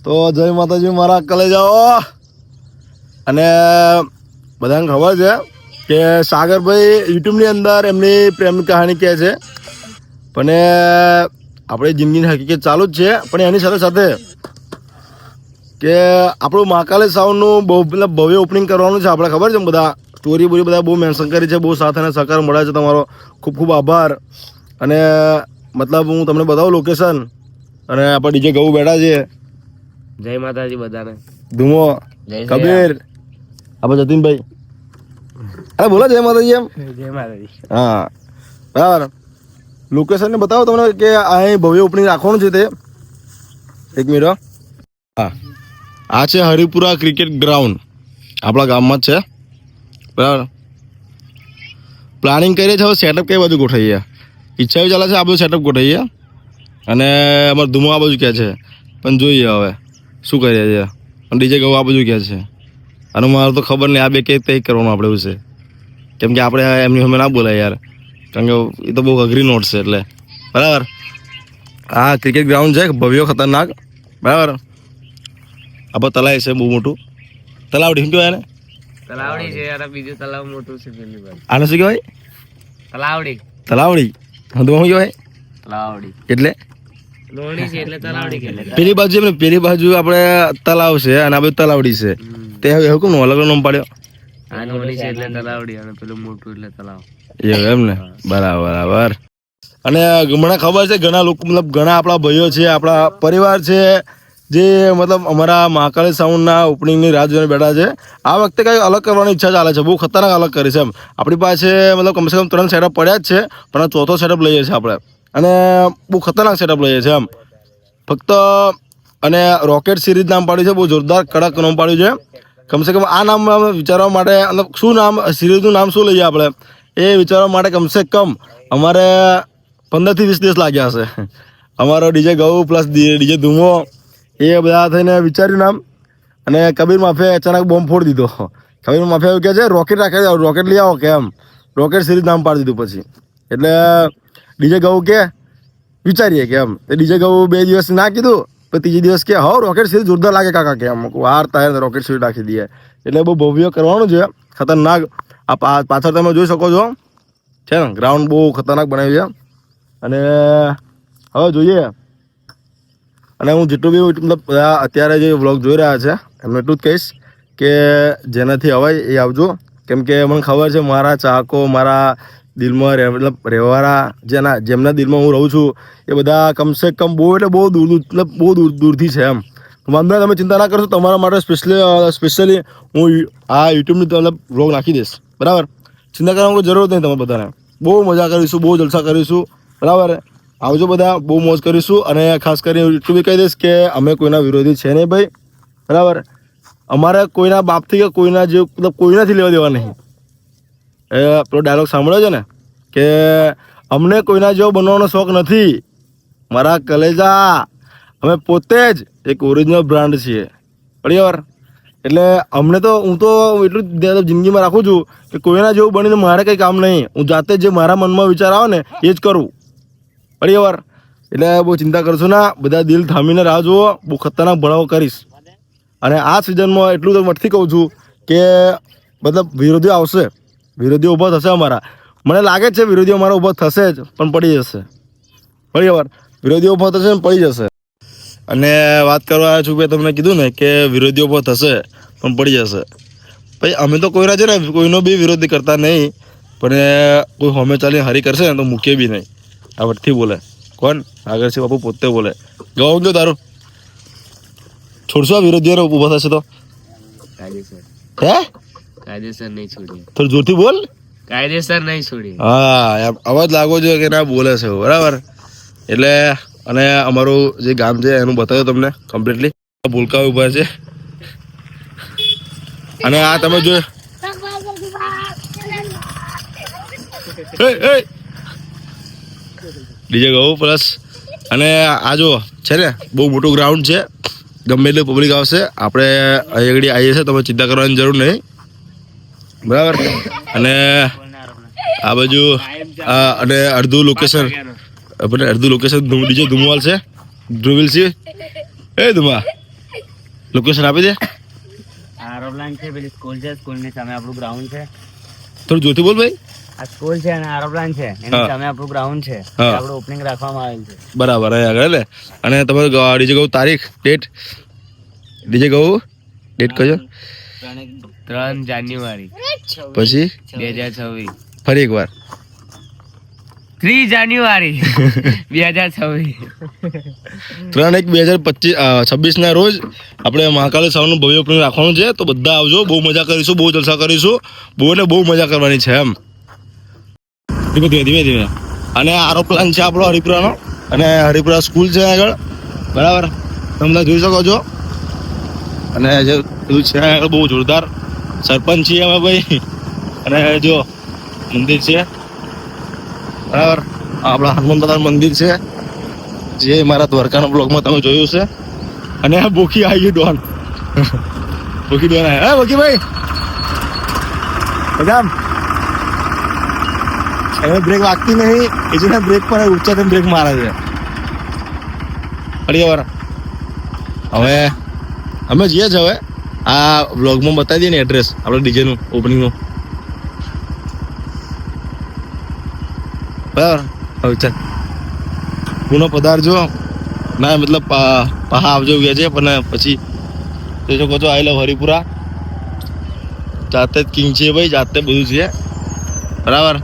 તો જય માતાજી મારા કલેજાઓ. અને બધાને ખબર છે કે સાગરભાઈ યુટ્યુબની અંદર એમની પ્રેમની કહાની કહે છે, પણ આપણી જિંદગીની હકીકત ચાલુ જ છે. પણ એની સાથે સાથે કે આપણું મહાકાળી સાઉન્ડનું બહુ મતલબ ભવ્ય ઓપનિંગ કરવાનું છે. આપણે ખબર છે બધા સ્ટોરી બોરી બધા બહુ મેન્શન કરી છે, બહુ સાથ અને સહકાર મળે છે. તમારો ખૂબ ખૂબ આભાર. અને મતલબ હું તમને બતાવું લોકેશન. અને આપણે ડીજે ગૌ બેઠા છે. જય માતાજી બધાને. ધુમો, કબીર, આપણે જતીનભાઈ. અરે બોલો જય માતાજી એમ. જય માતાજી. હા બરાબર. લોકેશનને બતાવો તમને કે અહીં ભવ્ય ઓપનિંગ રાખવાનું છે તે. એક મિનિટ. હા, આ છે હરિપુરા ક્રિકેટ ગ્રાઉન્ડ, આપણા ગામમાં જ છે. બરાબર. પ્લાનિંગ કરીએ છીએ, હવે સેટઅપ કઈ બાજુ ગોઠવીએ. ઈચ્છા એવી ચાલે છે આ બધું સેટઅપ ગોઠવીએ. અને અમારે ધુમો આ બાજુ કહે છે, પણ જોઈએ હવે શું કરીએ છીએ. અને ડીજે ગૌ આ બાજુ કહે છે. અને મારે તો ખબર નહીં આ બે કઈ કંઈ કરવાનું આપણે એવું છે. કેમ કે આપણે એમની સામે ના બોલાય યાર, કારણ કે એ તો બહુ અઘરી નોટ છે. એટલે બરાબર. આ ક્રિકેટ ગ્રાઉન્ડ છે ભવ્ય ખતરનાક. બરાબર. આપણે તલાવ છે બહુ મોટું. તલાવડી શું કહેવાય એને? તલાવડી છે યાર, બીજું તલાવ મોટું છે પેલી બાજુ. આને શું કહેવાય? તલાવડી. તલાવડી. હું તો શું કહેવાય? તલાવડી એટલે લોણી છે એટલે તલાવડી કહેવાય. પેલી બાજુ એમ ને, પેલી બાજુ આપણે તલાવ છે અને આ બાજુ તલાવડી છે. તે એવું કેમ અલગ અલગ નામ પાડ્યો? આ લોણી છે એટલે તલાવડી અને પેલું મોટું એટલે તલાવ. એવું એમ ને. બરાબર બરાબર. અને મને ખબર છે ઘણા લોકો મતલબ ઘણા આપણા ભાઈઓ છે, આપણા પરિવાર છે, જે મતલબ અમારા મહાકાળી સાઉન્ડના ઓપનિંગની રાહ જોઈને બેઠા છે. આ વખતે કંઈક અલગ કરવાની ઈચ્છા ચાલે છે, બહુ ખતરનાક અલગ કરી છે એમ. આપણી પાસે મતલબ કમસે કમ 3 સેટઅપ પડ્યા જ છે, પણ આ ચોથો સેટઅપ લઈએ છીએ આપણે. અને બહુ ખતરનાક સેટઅપ લઈએ છીએ એમ. ફક્ત અને રોકેટ સિરીઝ નામ પાડ્યું છે, બહુ જોરદાર કડક નામ પાડ્યું છે. કમસે કમ આ નામ વિચારવા માટે મતલબ શું નામ સિરીઝનું નામ શું લઈએ આપણે એ વિચારવા માટે કમસે કમ અમારે 15 થી 20 દિવસ લાગ્યા હશે. અમારો ડીજે ગૌ પ્લસ ડીજે ધુમો એ બધા થઈને વિચાર્યું નામ. અને કબીર માફે અચાનક બોમ્બ ફોડી દીધો. કબીર માફે એવું કહે છે રોકેટ રાખે, રોકેટ લઈ આવો કે એમ. રોકેટ સિરીઝ નામ પાડી દીધું પછી. એટલે ડીજે ગૌ કે વિચારીએ કે એમ. એ ડીજે ગૌ 2 દિવસ ના કીધું, તો ત્રીજે દિવસ કે હો રોકેટ સિરીઝ જોરદાર લાગે કાકા કે એમ. વાર તારે રોકેટ સિરીઝ રાખી દઈએ. એટલે બહુ ભવ્ય કરવાનું છે, ખતરનાક. આ પાછળ તમે જોઈ શકો છો છે ને, ગ્રાઉન્ડ બહુ ખતરનાક બનાવ્યું છે. અને હવે જોઈએ. અને હું જેટલું બી મતલબ બધા અત્યારે જે વ્લોગ જોઈ રહ્યા છે એમને એટલું જ કહીશ કે જેનાથી અવાય એ આવજો. કેમ કે મને ખબર છે મારા ચાહકો, મારા દિલમાં મતલબ રહેવાળા જેમના દિલમાં હું રહું છું એ બધા કમસે કમ બહુ એટલે બહુ દૂર મતલબ બહુ દૂરથી છે એમ. વાંધો તમે ચિંતા ના કરશો, તમારા માટે સ્પેશિયલી હું આ યુટ્યુબની મતલબ વ્લોગ નાખી દઈશ. બરાબર. ચિંતા કરવાની કોઈ જરૂર નહીં. તમે બધાને બહુ મજા કરીશું, બહુ જલસા કરીશું. બરાબર. આવજો બધા, બહુ મોજ કરીશું. અને ખાસ કરીને એટલું બી કહી દઈશ કે અમે કોઈના વિરોધી છે નહીં ભાઈ. બરાબર. અમારે કોઈના બાપથી કે કોઈના જે મતલબ કોઈનાથી લેવા દેવા નહીં. એ પેલો ડાયલોગ સાંભળ્યો છે ને કે અમને કોઈના જેવો બનવાનો શોખ નથી મારા કલેજા. અમે પોતે જ એક ઓરિજિનલ બ્રાન્ડ છીએ. બરાબર. એટલે અમને તો હું તો એટલું જ જિંદગીમાં રાખું છું કે કોઈના જેવું બનીને મારે કંઈ કામ નહીં. હું જાતે જે મારા મનમાં વિચાર આવે ને એ જ કરું. બરાબર. એટલે બહુ ચિંતા કરશો ના, બધા દિલ થામીને રાહ જુઓ. બહુ ખતરનાક ભણાવો કરીશ. અને આ સિઝનમાં એટલું તો મતથી કહું છું કે મતલબ વિરોધીઓ આવશે, વિરોધીઓ ઊભા થશે અમારા. મને લાગે છે વિરોધીઓ અમારા ઊભા થશે જ, પણ પડી જશે. બરાબર. વિરોધીઓ ઊભા થશે ને પડી જશે. અને વાત કરવા આવ્યા છું કે તમને કીધું ને કે વિરોધીઓ ઊભા થશે પણ પડી જશે. ભાઈ અમે તો કોઈના છે ને કોઈનો બી વિરોધી કરતા નહીં, પણ કોઈ હોમે ચાલીને હરી કરશે ને તો મૂકીએ બી નહીં. આ વટથી બોલે કોણ? આગળ છે બાપુ પોતે બોલે. ગવાઉં જો તારું છોડશો આ વિરોધીઓને ઊભા થશે તો? કાયદેસર. હે? કાયદેસર નહીં છોડીએ. થોડું જોરથી બોલ. કાયદેસર નહીં છોડીએ. હા, એમ અવાજ લાગવો જોઈએ કે ના બોલે છે. બરાબર. એટલે અને અમારું જે ગામ છે એનું બતાવ્યું તમને કમ્પ્લીટલી. ભૂલકા ઊભા છે. અને આ તમે જો ડીજે ગૌ પ્લસ. અને આ જો છે ને બહુ મોટું ગ્રાઉન્ડ છે, ગમે એટલી પબ્લિક આવશે. આપણે અહીં આગળ આવીએ છીએ, તમે ચિંતા કરવાની જરૂર નહીં. બરાબર. અને આ બાજુ અને અડધું લોકેશન ડીજે ધુમવાલ છે, ધ્રુવિલ સિંહ. એ ધુમા લોકેશન આપી દે. એરોપ્લેન છે, પેલી સ્કૂલ છે, સ્કૂલની સામે આપણું ગ્રાઉન્ડ છે. થોડું જોરથી બોલ ભાઈ. આ સ્કૂલ છે અને એરોપ્લેન છે, એની હા. સામે આપણું ગ્રાઉન્ડ છે. હા. આપણું ઓપનિંગ રાખવામાં આવેલ છે. બરાબર અહીં આગળ લે. અને તમારે ડીજે કહું તારીખ ડેટ ડીજે કહું ડેટ કજો 3 જાન્યુઆરી પછી 2026. ફરી એકવાર 3 જાન્યુઆરી 2026. 3/1/2026 ના રોજ આપણે મહાકાળી સાઉન્ડનું ભવ્ય ઓપનિંગ રાખવાનું છે. તો બધા આવજો, બહુ મજા કરીશું, બહુ જલસા કરીશું, બહુ એટલે બહુ મજા કરવાની છે એમ. ધીમે ધીમે ધીમે ધીમે. અને આરો પ્લાન છે આપણો હરિપુરાનો, અને હરિપુરા સ્કૂલ છે આગળ, બરાબર તમે જોઈ શકો છો. અને જે બધું છે આગળ બહુ જોરદાર. સરપંચ છીએ અમે ભાઈ. અને જો મંદિર છે, બરાબર આપણા હનુમાન દાદાનું મંદિર છે, જે મારા દ્વારકાના બ્લોગમાં તમે જોયું છે. અને આ બોકી આવી ગયું ડોન. બોકી ડોન આવ્યા. હા બોકી ભાઈ બદામ એને બ્રેક વાગતી નહીં, એ છે ને બ્રેક પર ઊંચા થઈને બ્રેક મારે છે. અડી વાર હવે અમે જઈએ છીએ. હવે આ બ્લોગમાં બતાવી દઈએ ને એડ્રેસ આપણે ડીજેનું ઓપનિંગનું, બરાબર. હવે ચાલ પુનઃ પધારજો. ના મતલબ પાહા આવજો ગયા છે, પણ પછી જોઈ શકો છો આઈ લવ હરિપુરા. જાતે જ કિંગ છે ભાઈ, જાતે બધું છે, બરાબર.